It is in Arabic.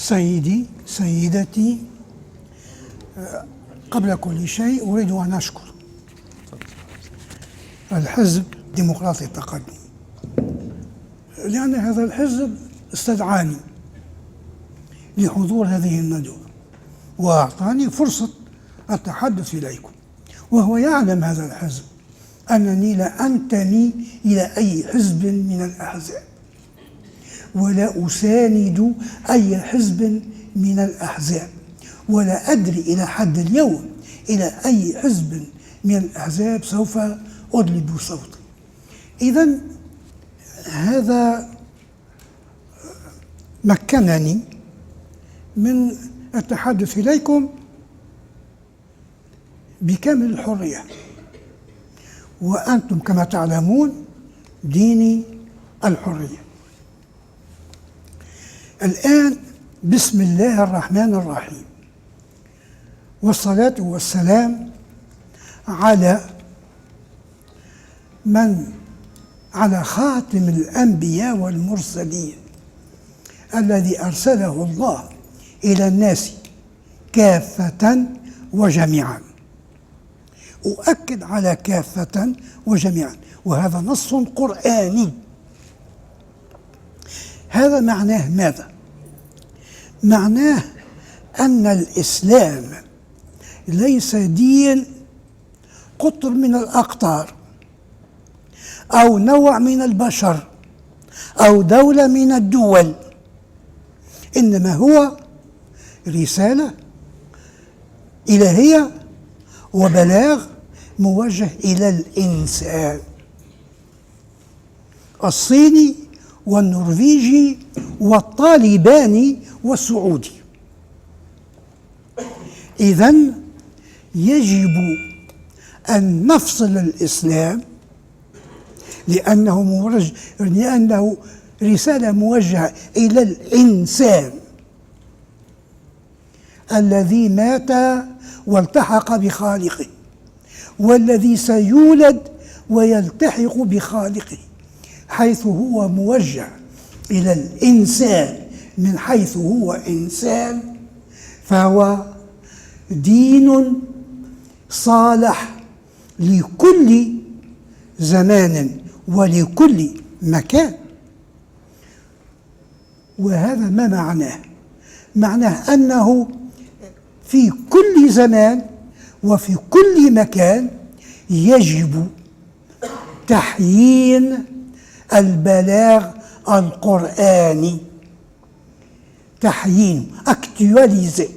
سيدي سيدتي، قبل كل شيء أريد أن أشكر الحزب الديمقراطي التقدم، لأن هذا الحزب استدعاني لحضور هذه الندوة وأعطاني فرصة التحدث إليكم، وهو يعلم هذا الحزب أنني لا أنتمي إلى أي حزب من الأحزاب، ولا أساند أي حزب من الأحزاب، ولا أدري إلى حد اليوم إلى أي حزب من الأحزاب سوف أدلب صوتي. إذن هذا مكنني من التحدث إليكم بكامل الحرية، وأنتم كما تعلمون ديني الحرية. الآن بسم الله الرحمن الرحيم، والصلاة والسلام على خاتم الأنبياء والمرسلين الذي أرسله الله إلى الناس كافة وجميعا. أؤكد على كافة وجميعا، وهذا نص قرآني. هذا معناه ماذا؟ معناه أن الإسلام ليس دين قطر من الأقطار أو نوع من البشر أو دولة من الدول، إنما هو رسالة إلهية وبلاغ موجه إلى الإنسان، الصيني والنرويجي والطالباني والسعودي. إذن يجب أن نفصل الإسلام لأنه رسالة موجهة إلى الإنسان الذي مات والتحق بخالقه، والذي سيولد ويلتحق بخالقه، حيث هو موجه إلى الإنسان من حيث هو إنسان، فهو دين صالح لكل زمان ولكل مكان. وهذا ما معناه؟ معناه أنه في كل زمان وفي كل مكان يجب تحيين البلاغ القرآني، تحيين actualiser